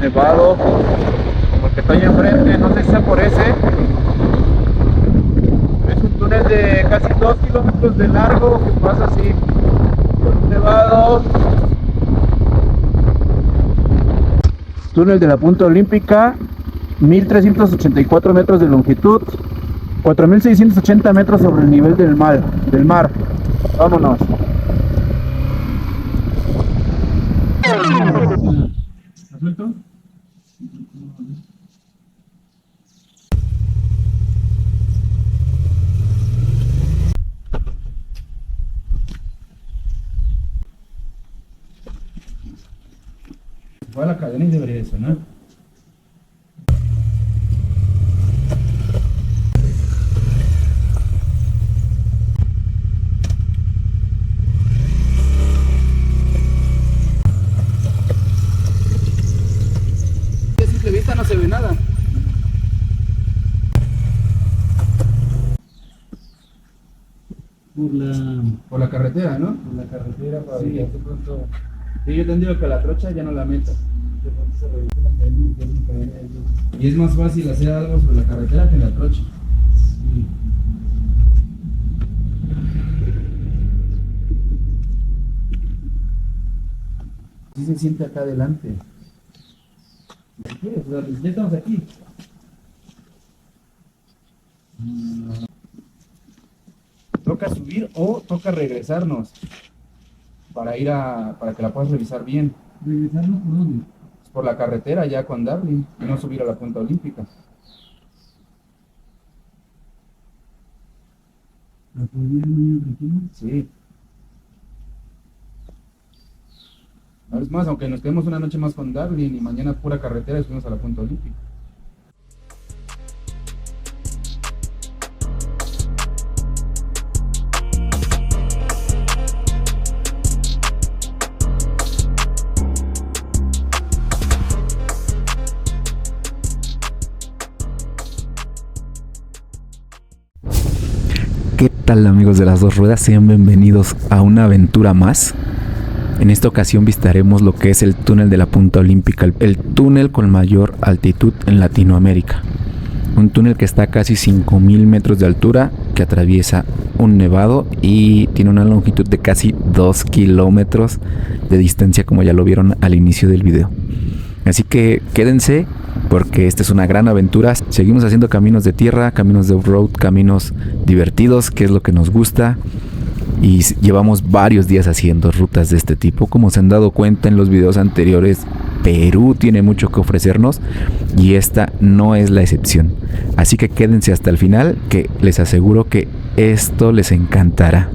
nevado, como el que está ahí enfrente, no sé si sea por ese. Es un túnel de casi 2 kilómetros de largo que pasa así por un nevado. Túnel de la Punta Olímpica, 1384 metros de longitud, 4680 metros sobre el nivel del mar. Vámonos. ¿Está suelto? Fue a la cadena y debería de sonar. A simple vista no se ve nada. Por la carretera, ¿no? Por la carretera para sí. De pronto. Sí, yo te digo que la trocha ya no la meto. De pronto se revisa la cadena y es más fácil hacer algo sobre la carretera que en la trocha. Sí. Sí se siente acá adelante. Ya estamos aquí. Toca subir o toca regresarnos para que la puedas revisar bien. ¿Regresarnos por dónde? Por la carretera ya con Darling y no subir a la Punta Olímpica. ¿La podría ir tranquilo? Sí. Es más, aunque nos quedemos una noche más con Darling y mañana pura carretera y subimos a la Punta Olímpica. ¿Qué tal, amigos de las dos ruedas? Sean bienvenidos a una aventura más. En esta ocasión visitaremos lo que es el túnel de la Punta Olímpica, el túnel con mayor altitud en Latinoamérica. Un túnel que está a casi 5000 metros de altura, que atraviesa un nevado y tiene una longitud de casi 2 kilómetros de distancia, como ya lo vieron al inicio del video. Así que quédense, porque esta es una gran aventura. Seguimos haciendo caminos de tierra, caminos de off-road, caminos divertidos, que es lo que nos gusta. Y llevamos varios días haciendo rutas de este tipo. Como se han dado cuenta en los videos anteriores, Perú tiene mucho que ofrecernos y esta no es la excepción. Así que quédense hasta el final, que les aseguro que esto les encantará.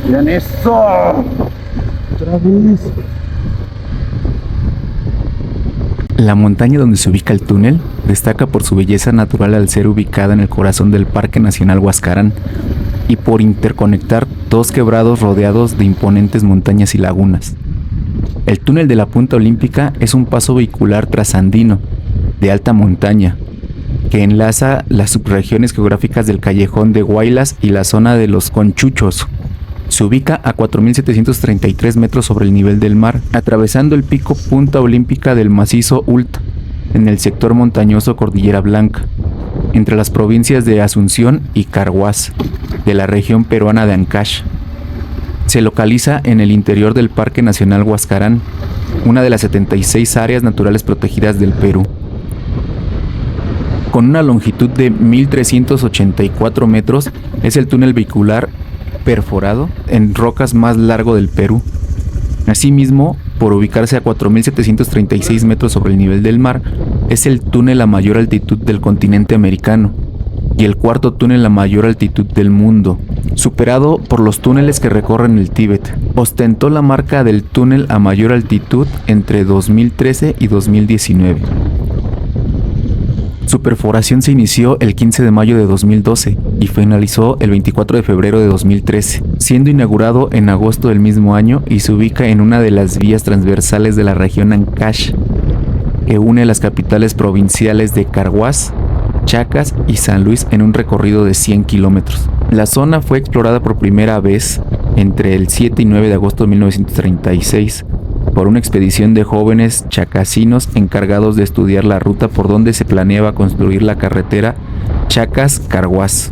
¡Miren eso! ¡Otra vez! La montaña donde se ubica el túnel destaca por su belleza natural al ser ubicada en el corazón del Parque Nacional Huascarán y por interconectar dos quebrados rodeados de imponentes montañas y lagunas. El túnel de la Punta Olímpica es un paso vehicular trasandino de alta montaña que enlaza las subregiones geográficas del Callejón de Huaylas y la zona de los Conchuchos. Se ubica a 4.733 metros sobre el nivel del mar, atravesando el pico Punta Olímpica del macizo Ult, en el sector montañoso Cordillera Blanca, entre las provincias de Asunción y Carhuaz, de la región peruana de Ancash. Se localiza en el interior del Parque Nacional Huascarán, una de las 76 áreas naturales protegidas del Perú. Con una longitud de 1.384 metros, es el túnel vehicular perforado en rocas más largo del Perú. Asimismo, por ubicarse a 4.736 metros sobre el nivel del mar, es el túnel a mayor altitud del continente americano y el cuarto túnel a mayor altitud del mundo, superado por los túneles que recorren el Tíbet. Ostentó la marca del túnel a mayor altitud entre 2013 y 2019. Su perforación se inició el 15 de mayo de 2012 y finalizó el 24 de febrero de 2013, siendo inaugurado en agosto del mismo año, y se ubica en una de las vías transversales de la región Ancash, que une las capitales provinciales de Carhuaz, Chacas y San Luis en un recorrido de 100 kilómetros. La zona fue explorada por primera vez entre el 7 y 9 de agosto de 1936 por una expedición de jóvenes chacasinos encargados de estudiar la ruta por donde se planeaba construir la carretera Chacas-Carhuaz.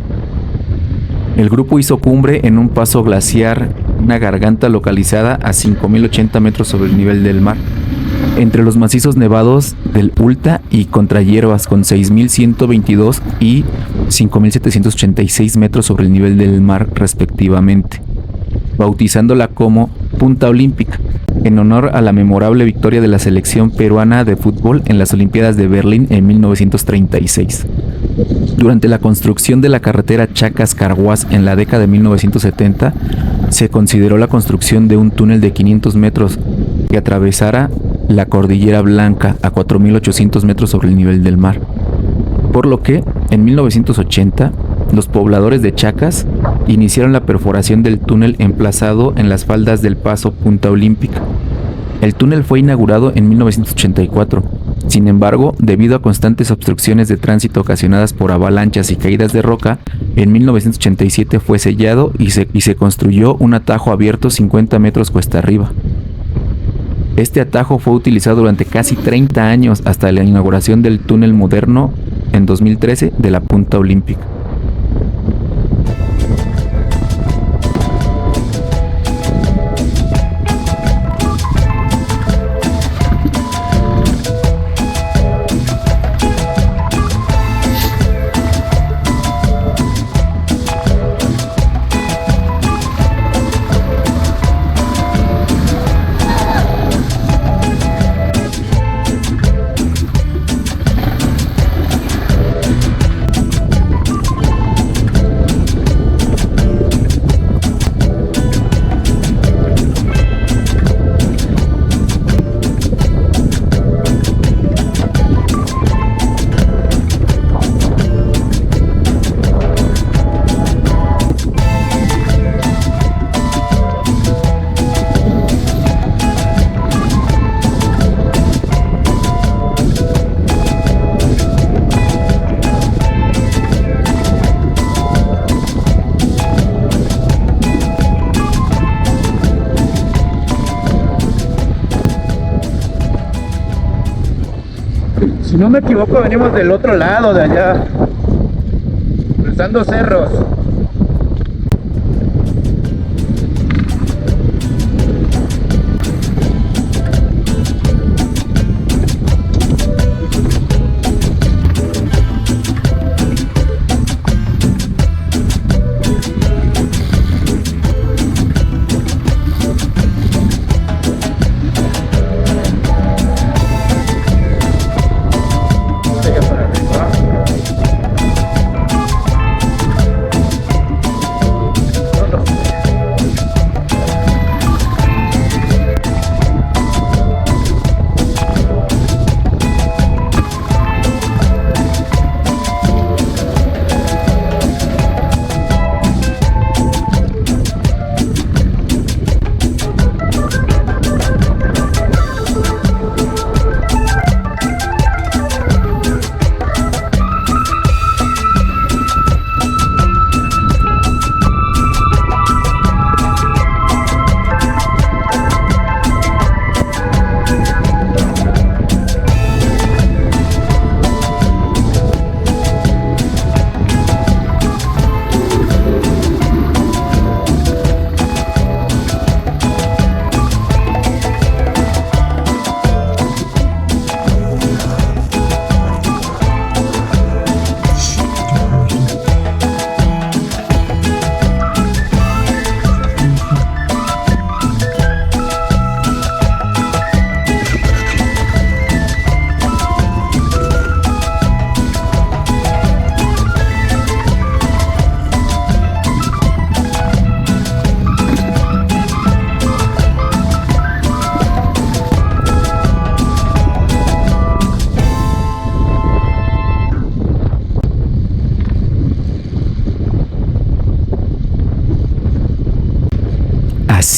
El grupo hizo cumbre en un paso glaciar, una garganta localizada a 5.080 metros sobre el nivel del mar, entre los macizos nevados del Ulta y Contrahierbas, con 6.122 y 5.786 metros sobre el nivel del mar respectivamente, bautizándola como Punta Olímpica, en honor a la memorable victoria de la selección peruana de fútbol en las Olimpiadas de Berlín en 1936. Durante la construcción de la carretera Chacas-Carhuaz en la década de 1970, se consideró la construcción de un túnel de 500 metros que atravesara la Cordillera Blanca a 4.800 metros sobre el nivel del mar. Por lo que, en 1980, los pobladores de Chacas iniciaron la perforación del túnel emplazado en las faldas del paso Punta Olímpica. El túnel fue inaugurado en 1984. Sin embargo, debido a constantes obstrucciones de tránsito ocasionadas por avalanchas y caídas de roca, en 1987 fue sellado y se construyó un atajo abierto 50 metros cuesta arriba. Este atajo fue utilizado durante casi 30 años hasta la inauguración del túnel moderno en 2013 de la Punta Olímpica. Si no me equivoco, venimos del otro lado, de allá, cruzando cerros.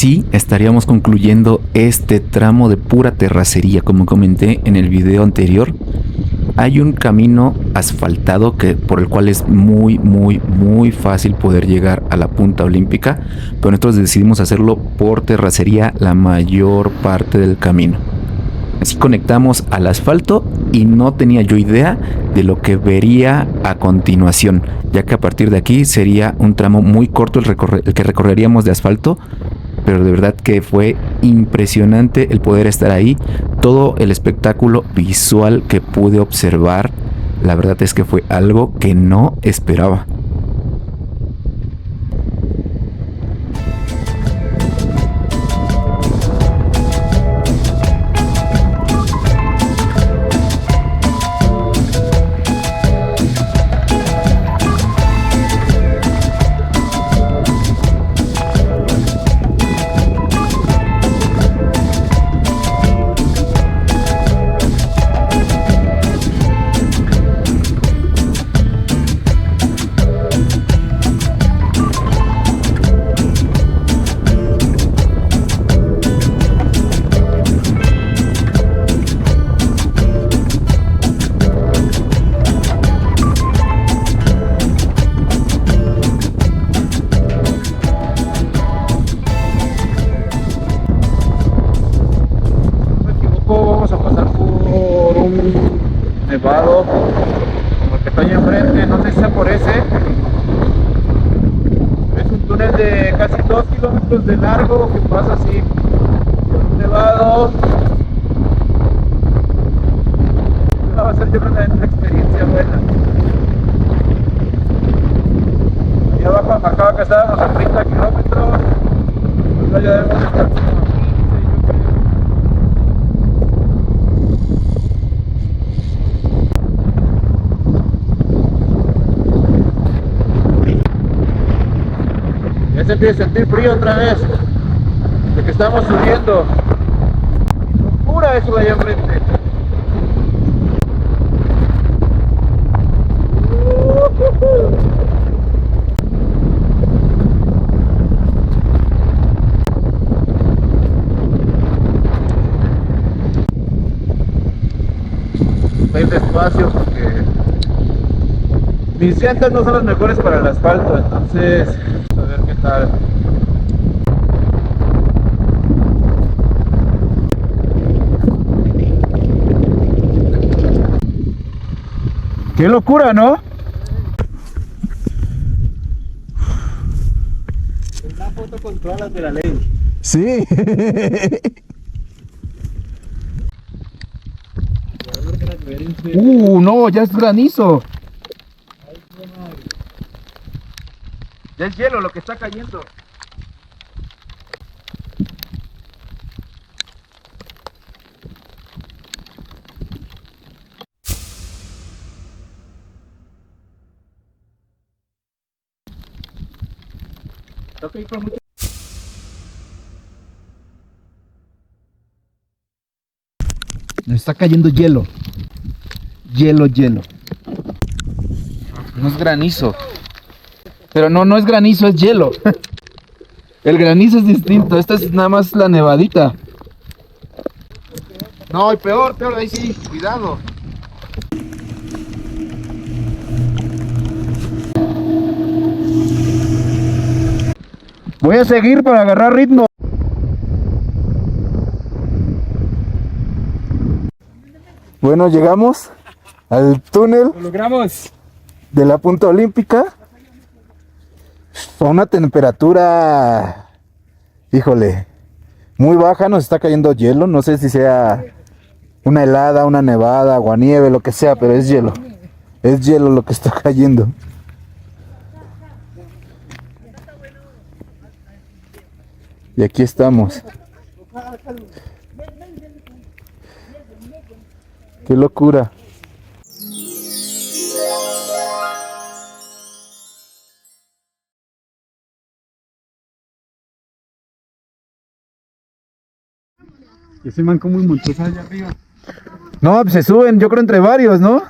así estaríamos concluyendo este tramo de pura terracería. Como comenté en el video anterior, hay un camino asfaltado por el cual es muy fácil poder llegar a la punta olímpica, pero nosotros decidimos hacerlo por terracería la mayor parte del camino. Así conectamos al asfalto y no tenía yo idea de lo que vería a continuación, ya que a partir de aquí sería un tramo muy corto el que recorreríamos de asfalto, pero de verdad que fue impresionante el poder estar ahí. Todo el espectáculo visual que pude observar, la verdad es que fue algo que no esperaba. Nevado, como el que está ahí enfrente, no sé si sea por ese. Es un túnel de casi 2 kilómetros de largo que pasa así por un nevado. Va a ser yo creo una experiencia buena. Ahí abajo marcaba que estábamos a 30 kilómetros, pues ya debemos estar como a 15, yo creo. Ya se empieza a sentir frío otra vez, de que estamos subiendo. Locura eso de allá enfrente. Voy a ir despacio porque mis llantas no son las mejores para el asfalto, entonces a ver qué tal. ¡Qué locura!, ¿no? Una foto con todas las de la ley. Sí. No, ya es granizo. Ya es hielo lo que está cayendo. Toca ir por mucho. Nos está cayendo hielo. Hielo. No es granizo. Pero no es granizo, es hielo. El granizo es distinto. Esta es nada más la nevadita. No, y peor, ahí sí, cuidado. Voy a seguir para agarrar ritmo. Bueno, llegamos al túnel. Lo logramos. De la punta olímpica. A una temperatura, híjole, muy baja. Nos está cayendo hielo. No sé si sea una helada, una nevada, aguanieve, lo que sea, pero es hielo. Es hielo lo que está cayendo. Y aquí estamos. ¡Qué locura! Ese man como un montosa allá arriba. No, pues se suben, yo creo entre varios, ¿no?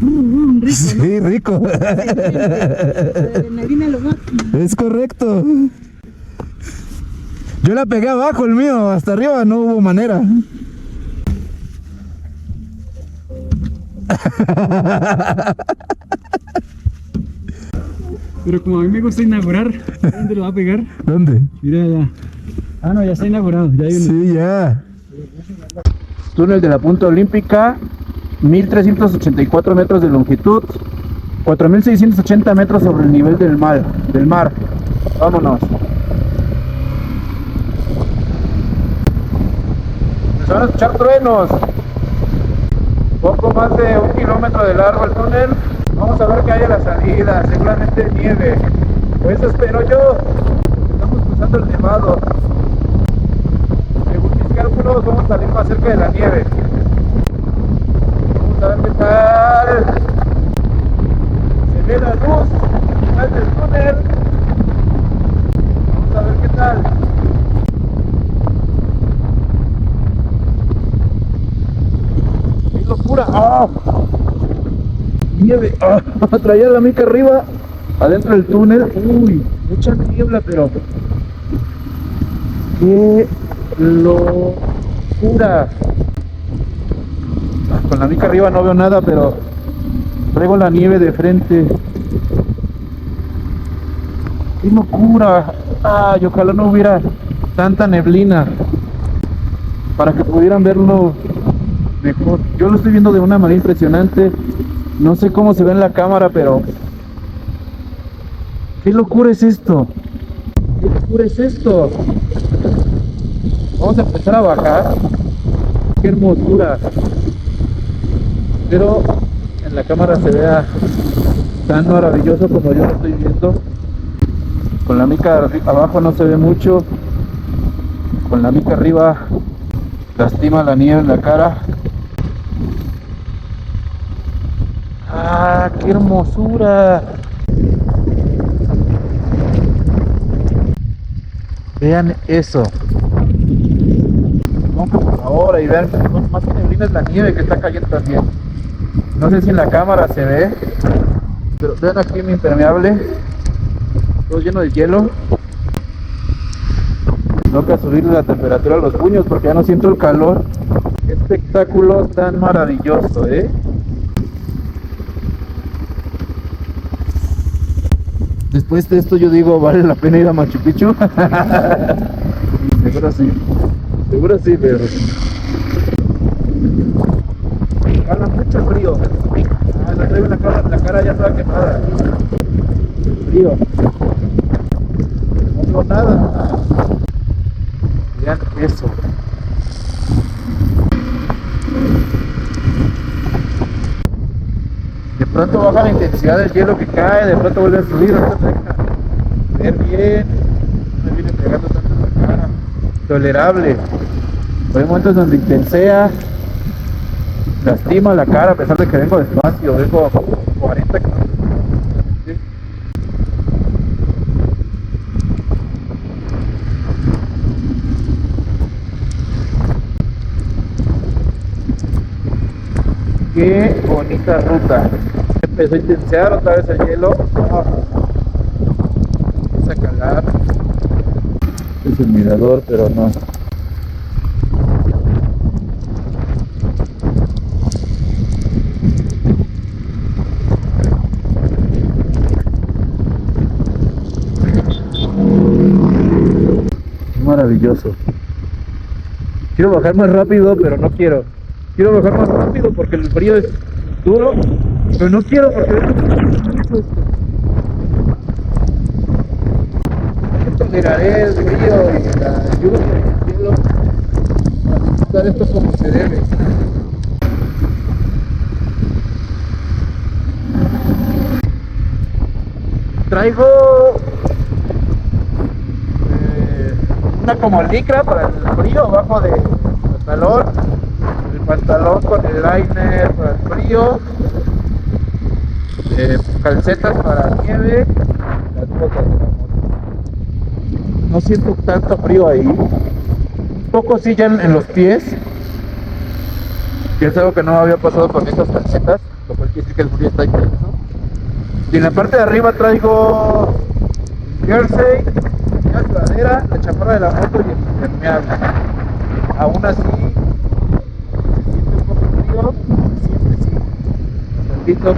Rico, Sí, rico. ¿no? Adrenalina lo máximo. Es correcto. Yo la pegué abajo el mío, hasta arriba no hubo manera. Pero como a mí me gusta inaugurar, ¿dónde lo va a pegar? ¿Dónde? Mira allá. Ah, no, ya está inaugurado. Ya hay uno. Sí, ya. Túnel de la Punta Olímpica, 1384 metros de longitud, 4680 metros sobre el nivel del mar. Vámonos. Se van a escuchar truenos. Poco más de 1 kilómetro de largo el túnel. Vamos a ver qué hay a la salida. Seguramente nieve. Pues eso espero yo. Estamos cruzando el nevado. Según mis cálculos vamos a salir más cerca de la nieve. Vamos a ver qué tal. Se ve la luz al final del túnel. Vamos a ver qué tal. ¡Qué locura! ¡Ah! Nieve. ¡Ah! Traía la mica arriba, adentro del túnel. Uy, mucha niebla, pero qué locura. Con la mica arriba no veo nada, pero traigo la nieve de frente. ¡Qué locura! Ay, ojalá no hubiera tanta neblina para que pudieran verlo mejor. Yo lo estoy viendo de una manera impresionante. No sé cómo se ve en la cámara, pero ¿qué locura es esto? ¿Qué locura es esto? Vamos a empezar a bajar. ¡Qué hermosura! Pero en la cámara se vea tan maravilloso como yo lo estoy viendo. Con la mica abajo no se ve mucho. Con la mica arriba lastima la nieve en la cara. ¡Ah, qué hermosura! Vean eso. Vamos por ahora y vean, más que neblina es la nieve que está cayendo también. No sé si en la cámara se ve, pero vean aquí mi impermeable, todo lleno de hielo. Toca subirle la temperatura a los puños porque ya no siento el calor. Qué espectáculo tan maravilloso, Después de esto yo digo, ¿vale la pena ir a Machu Picchu? Seguro sí, pero gana mucho frío. La traigo la cara ya toda quemada. Frío. No digo nada. Vean eso. De pronto baja la intensidad del hielo que cae, de pronto vuelve a subir, no se deja ver bien, no me viene pegando tanto en la cara, tolerable. Hay momentos donde intensea, lastima la cara a pesar de que vengo despacio, vengo a 40 km. Qué bonita ruta. Empezó a intensear otra vez el hielo. Empieza a calar. Es el mirador, pero no. Qué maravilloso. Quiero bajar más rápido, pero no quiero. Quiero bajar más rápido porque el frío es duro, pero no quiero porque toleraré el frío y la lluvia y el cielo para disfrutar esto como se debe. Traigo una como licra para el frío abajo de pantalón. Pantalón con el liner para el frío, calcetas para nieve, las botas de la moto. No siento tanto frío ahí, un poco sí ya en los pies, que es algo que no había pasado con estas calcetas, lo cual quiere decir que el frío está intenso. Y en la parte de arriba traigo jersey la sudadera, la chamarra de la moto y el impermeable. Aún así, se siente un poco frío, siempre sí, bastantito.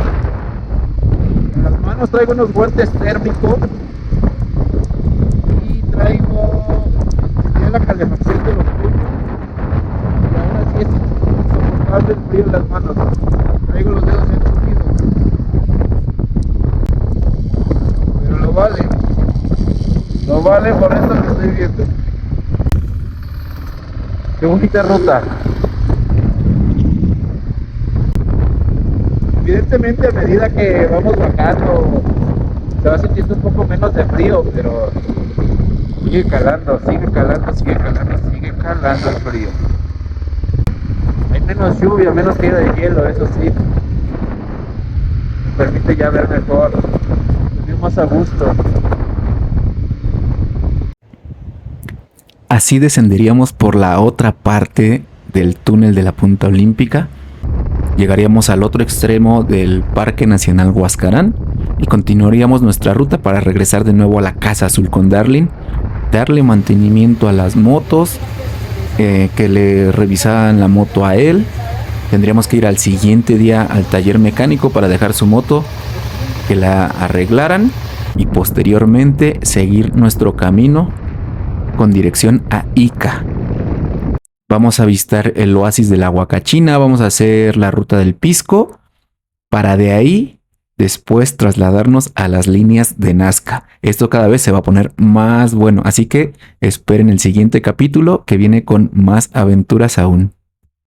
En las manos traigo unos guantes térmicos y traigo la calefacción de los puños y aún así es insoportable el frío en las manos. Traigo los dedos entumidos, pero lo vale por esto que estoy viendo. Qué bonita ruta. Evidentemente a medida que vamos bajando se va sintiendo un poco menos de frío, pero sigue calando el frío. Hay menos lluvia, menos caída de hielo, eso sí. Me permite ya ver mejor, estoy más a gusto. Así descenderíamos por la otra parte del túnel de la Punta Olímpica. Llegaríamos al otro extremo del Parque Nacional Huascarán y continuaríamos nuestra ruta para regresar de nuevo a la Casa Azul con Darling, darle mantenimiento a las motos, que le revisaran la moto a él. Tendríamos que ir al siguiente día al taller mecánico para dejar su moto, que la arreglaran y posteriormente seguir nuestro camino con dirección a Ica. Vamos a visitar el oasis de la Huacachina, vamos a hacer la ruta del Pisco para de ahí después trasladarnos a las líneas de Nazca. Esto cada vez se va a poner más bueno, así que esperen el siguiente capítulo que viene con más aventuras aún.